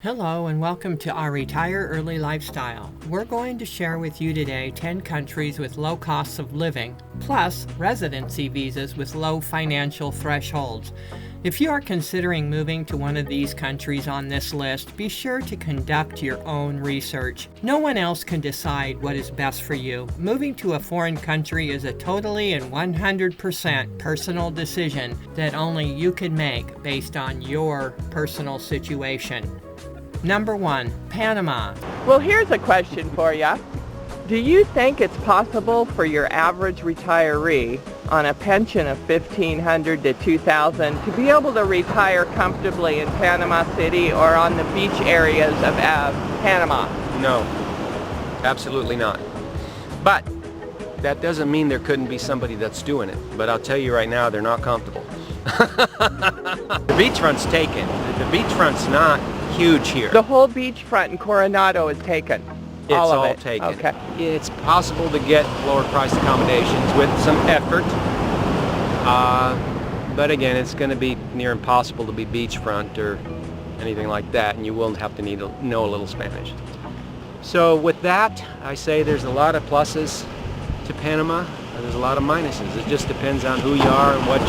Hello and welcome to our Retire Early Lifestyle. We're going to share with you today 10 countries with low costs of living, plus residency visas with low financial thresholds. If you are considering moving to one of these countries on this list, be sure to conduct your own research. No one else can decide what is best for you. Moving to a foreign country is a totally and 100% personal decision that only you can make based on your personal situation. Number 1, Panama. Well, here's a question for you. Do you think it's possible for your average retiree on a pension of $1,500 to $2,000 to be able to retire comfortably in Panama City or on the beach areas of Panama? No, absolutely not. But that doesn't mean there couldn't be somebody that's doing it. But I'll tell you right now, they're not comfortable. The beachfront's taken. The beachfront's not huge here. The whole beachfront in Coronado is taken. It's all taken. Okay. It's possible to get lower priced accommodations with some effort. But again, it's going to be near impossible to be beachfront or anything like that, and you will have to know a little Spanish. So with that, I say there's a lot of pluses to Panama, and there's a lot of minuses. It just depends on who you are and what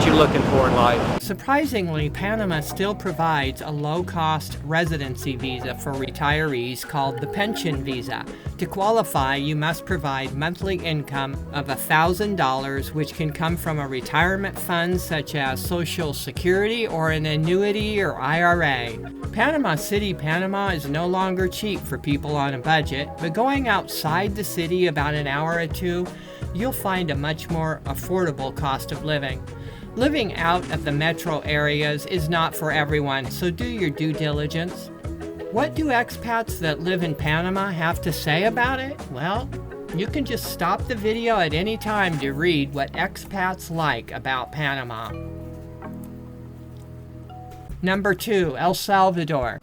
you're looking for in life. Surprisingly, Panama still provides a low-cost residency visa for retirees called the pension visa. To qualify, you must provide monthly income of $1,000, which can come from a retirement fund such as Social Security or an annuity or IRA. Panama City, Panama is no longer cheap for people on a budget, but going outside the city about an hour or two, you'll find a much more affordable cost of living. Living out of the metro areas is not for everyone, so do your due diligence. What do expats that live in Panama have to say about it? Well, you can just stop the video at any time to read what expats like about Panama. Number 2, El Salvador.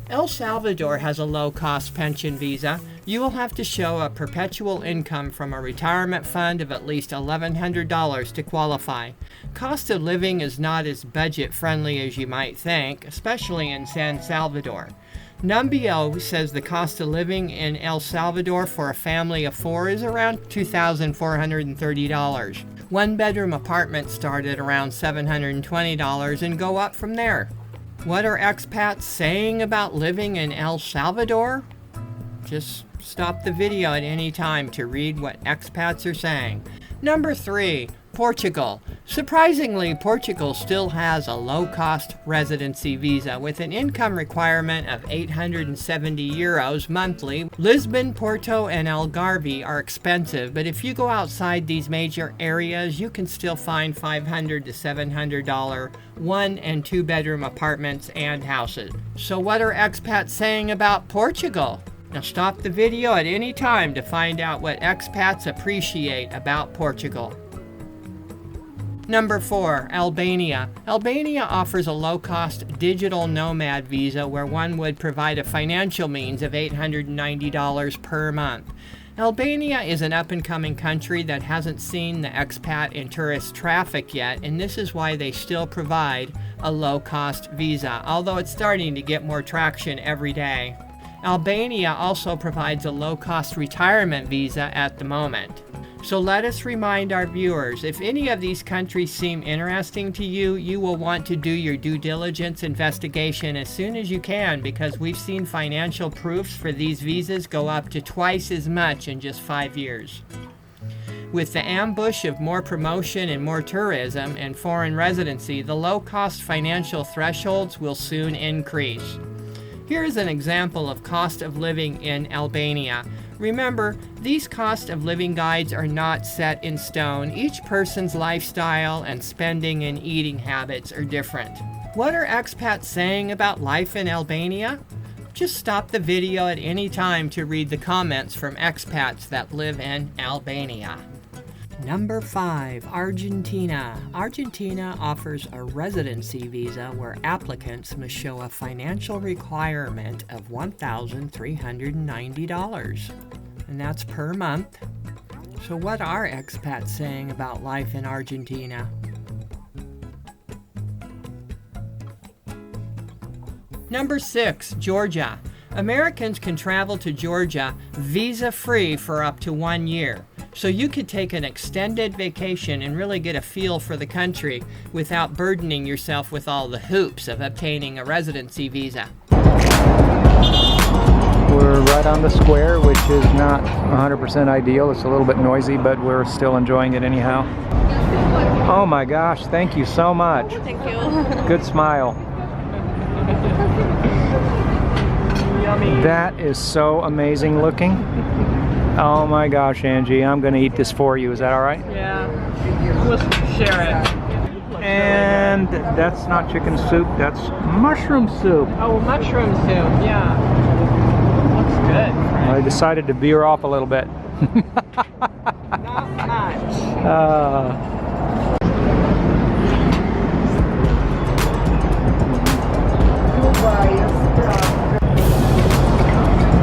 El Salvador has a low-cost pension visa. You will have to show a perpetual income from a retirement fund of at least $1,100 to qualify. Cost of living is not as budget-friendly as you might think, especially in San Salvador. Numbio says the cost of living in El Salvador for a family of 4 is around $2,430. One-bedroom apartments start at around $720 and go up from there. What are expats saying about living in El Salvador? Just stop the video at any time to read what expats are saying. Number 3, Portugal. Surprisingly, Portugal still has a low-cost residency visa with an income requirement of €870 monthly. Lisbon, Porto, and Algarve are expensive, but if you go outside these major areas, you can still find $500 to $700 1- and 2-bedroom apartments and houses. So what are expats saying about Portugal? Now stop the video at any time to find out what expats appreciate about Portugal. Number 4, Albania. Albania offers a low-cost digital nomad visa where one would provide a financial means of $890 per month. Albania is an up-and-coming country that hasn't seen the expat and tourist traffic yet, and this is why they still provide a low-cost visa, although it's starting to get more traction every day. Albania also provides a low-cost retirement visa at the moment. So let us remind our viewers, if any of these countries seem interesting to you, you will want to do your due diligence investigation as soon as you can, because we've seen financial proofs for these visas go up to twice as much in just 5 years. With the ambush of more promotion and more tourism and foreign residency, the low-cost financial thresholds will soon increase. Here is an example of cost of living in Albania. Remember, these cost of living guides are not set in stone. Each person's lifestyle and spending and eating habits are different. What are expats saying about life in Albania? Just stop the video at any time to read the comments from expats that live in Albania. Number 5, Argentina. Argentina offers a residency visa where applicants must show a financial requirement of $1,390, and that's per month. So what are expats saying about life in Argentina? Number 6, Georgia. Americans can travel to Georgia visa-free for up to 1 year. So you could take an extended vacation and really get a feel for the country without burdening yourself with all the hoops of obtaining a residency visa. We're right on the square, which is not 100% ideal. It's a little bit noisy, but we're still enjoying it anyhow. Oh my gosh, thank you so much. Thank you. Good smile. Yummy. That is so amazing looking. Oh my gosh, Angie, I'm gonna eat this for you. Is that all right? Yeah. We'll share it. And that's not chicken soup, that's mushroom soup. Oh, mushroom soup. Yeah. Looks good. I decided to veer off a little bit. Not much.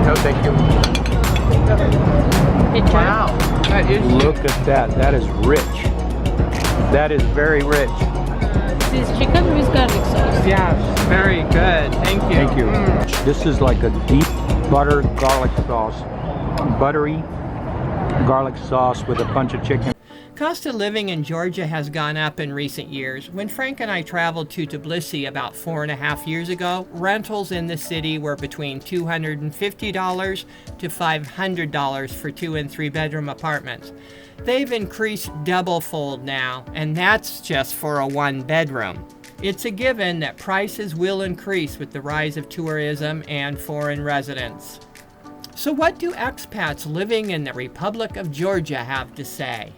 No, thank you. Wow. That is Look at that. That is rich. That is very rich. This is chicken with garlic sauce. Yeah, very good. Thank you. Thank you. This is like a deep butter garlic sauce. Buttery garlic sauce with a bunch of chicken. Cost of living in Georgia has gone up in recent years. When Frank and I traveled to Tbilisi about 4.5 years ago, rentals in the city were between $250 to $500 for 2 and 3 bedroom apartments. They've increased double-fold now, and that's just for a 1 bedroom. It's a given that prices will increase with the rise of tourism and foreign residents. So what do expats living in the Republic of Georgia have to say?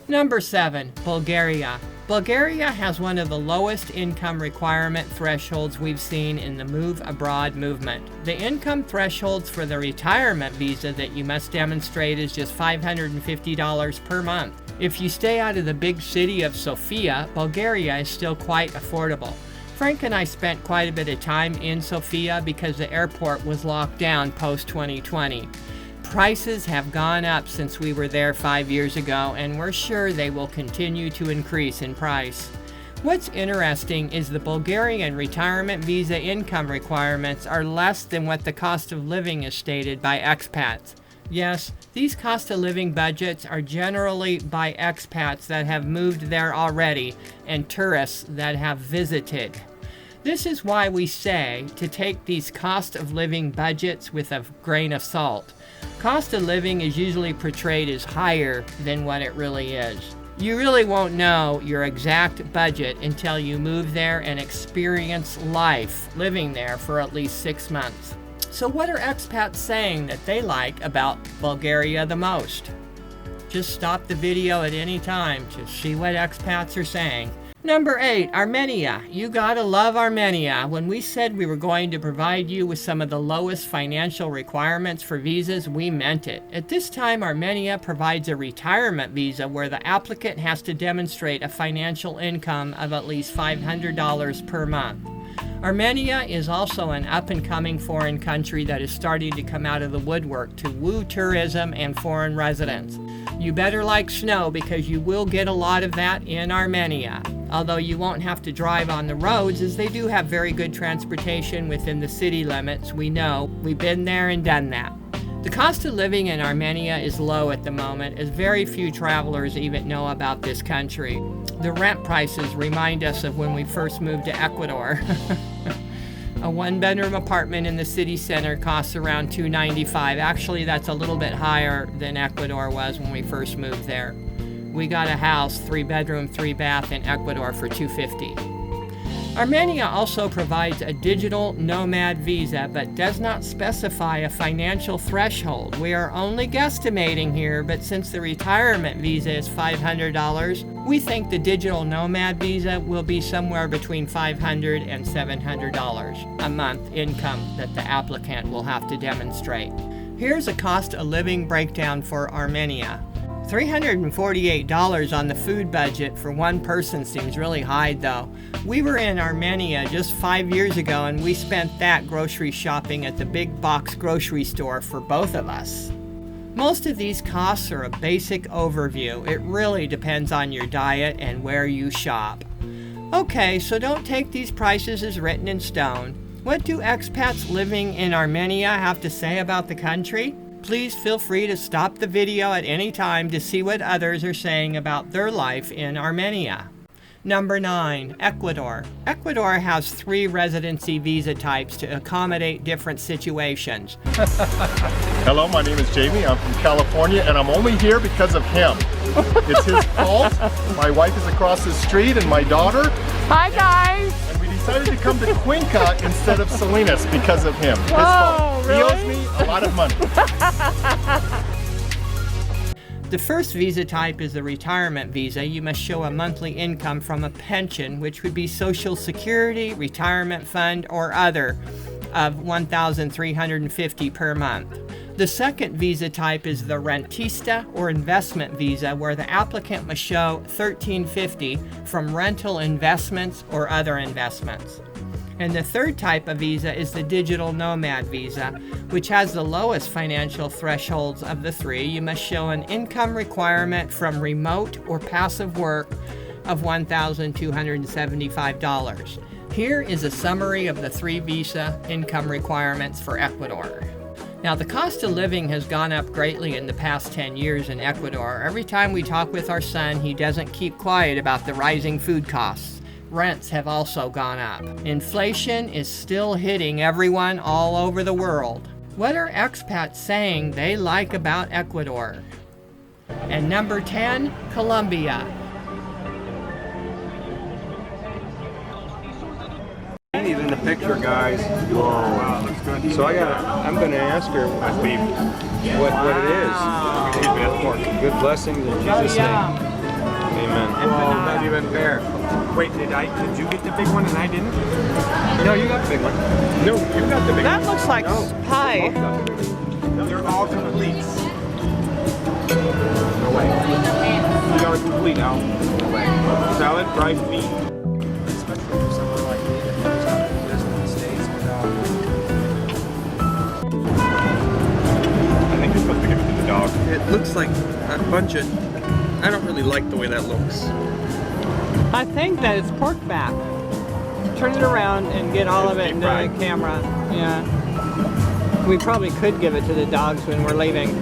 Number 7, Bulgaria. Bulgaria has one of the lowest income requirement thresholds we've seen in the Move Abroad movement. The income thresholds for the retirement visa that you must demonstrate is just $550 per month. If you stay out of the big city of Sofia, Bulgaria is still quite affordable. Frank and I spent quite a bit of time in Sofia because the airport was locked down post-2020. Prices have gone up since we were there 5 years ago, and we're sure they will continue to increase in price. What's interesting is the Bulgarian retirement visa income requirements are less than what the cost of living is stated by expats. Yes, these cost of living budgets are generally by expats that have moved there already and tourists that have visited. This is why we say to take these cost of living budgets with a grain of salt. Cost of living is usually portrayed as higher than what it really is. You really won't know your exact budget until you move there and experience life living there for at least 6 months. So what are expats saying that they like about Bulgaria the most? Just stop the video at any time to see what expats are saying. Number 8, Armenia. You gotta love Armenia. When we said we were going to provide you with some of the lowest financial requirements for visas, we meant it. At this time, Armenia provides a retirement visa where the applicant has to demonstrate a financial income of at least $500 per month. Armenia is also an up-and-coming foreign country that is starting to come out of the woodwork to woo tourism and foreign residents. You better like snow because you will get a lot of that in Armenia. Although you won't have to drive on the roads, as they do have very good transportation within the city limits. We know. We've been there and done that. The cost of living in Armenia is low at the moment, as very few travelers even know about this country. The rent prices remind us of when we first moved to Ecuador. A 1-bedroom apartment in the city center costs around $295. Actually, that's a little bit higher than Ecuador was when we first moved there. We got a house, 3-bedroom, 3-bath in Ecuador for $250. Armenia also provides a digital nomad visa, but does not specify a financial threshold. We are only guesstimating here, but since the retirement visa is $500, we think the digital nomad visa will be somewhere between $500 and $700 a month income that the applicant will have to demonstrate. Here's a cost of living breakdown for Armenia. $348 on the food budget for one person seems really high though. We were in Armenia just 5 years ago and we spent that grocery shopping at the big box grocery store for both of us. Most of these costs are a basic overview. It really depends on your diet and where you shop. Okay, so don't take these prices as written in stone. What do expats living in Armenia have to say about the country? Please feel free to stop the video at any time to see what others are saying about their life in Armenia. Number 9, Ecuador. Ecuador has 3 residency visa types to accommodate different situations. Hello, my name is Jamie. I'm from California, and I'm only here because of him. It's his fault. My wife is across the street, and my daughter. Hi, guys. And we decided to come to Cuenca instead of Salinas because of him. His fault. Really? He owes me a lot of money. The first visa type is the retirement visa. You must show a monthly income from a pension, which would be Social Security, retirement fund, or other, of $1,350 per month. The second visa type is the rentista or investment visa, where the applicant must show $1,350 from rental investments or other investments. And the third type of visa is the digital nomad visa, which has the lowest financial thresholds of the 3. You must show an income requirement from remote or passive work of $1,275. Here is a summary of the 3 visa income requirements for Ecuador. Now, the cost of living has gone up greatly in the past 10 years in Ecuador. Every time we talk with our son, he doesn't keep quiet about the rising food costs. Rents have also gone up. Inflation is still hitting everyone all over the world. What are expats saying they like about Ecuador? And number 10, Colombia. He's in the picture, guys. Oh, wow, looks good. So I'm gonna ask her what it is. Good blessings in Jesus' name. Amen. Oh, not even fair. Wait, did you get the big one and I didn't? No, you got the big one. No, you got the big That one. looks like pie. They're all complete. No way. These are complete now. No way. Salad, rice, meat. Especially for someone like me that knows how to do this in the States without. I think you're supposed to give it to the dog. It looks like a bunch of... I don't really like the way that looks. I think that it's pork back. Turn it around and get all of it in the camera. Yeah. We probably could give it to the dogs when we're leaving.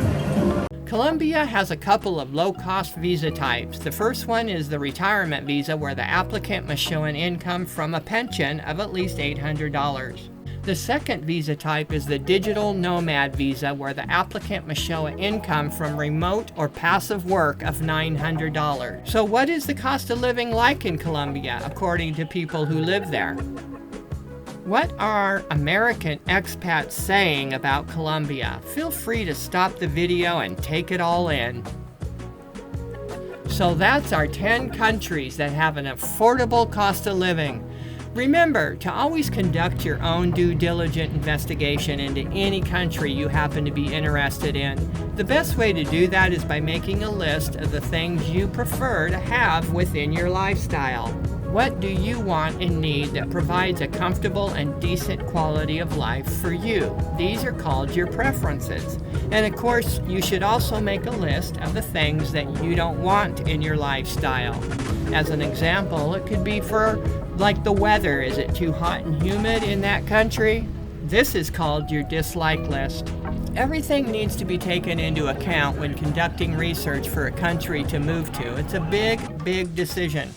Colombia has a couple of low-cost visa types. The first one is the retirement visa, where the applicant must show an income from a pension of at least $800. The second visa type is the digital nomad visa, where the applicant must show an income from remote or passive work of $900. So what is the cost of living like in Colombia, according to people who live there? What are American expats saying about Colombia? Feel free to stop the video and take it all in. So that's our 10 countries that have an affordable cost of living. Remember to always conduct your own due diligence investigation into any country you happen to be interested in. The best way to do that is by making a list of the things you prefer to have within your lifestyle. What do you want and need that provides a comfortable and decent quality of life for you? These are called your preferences. And of course, you should also make a list of the things that you don't want in your lifestyle. As an example, it could be for like the weather. Is it too hot and humid in that country? This is called your dislike list. Everything needs to be taken into account when conducting research for a country to move to. It's a big decision.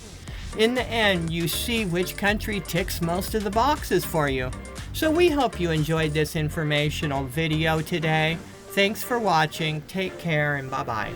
In the end, you see which country ticks most of the boxes for you. So we hope you enjoyed this informational video today. Thanks for watching. Take care and bye-bye.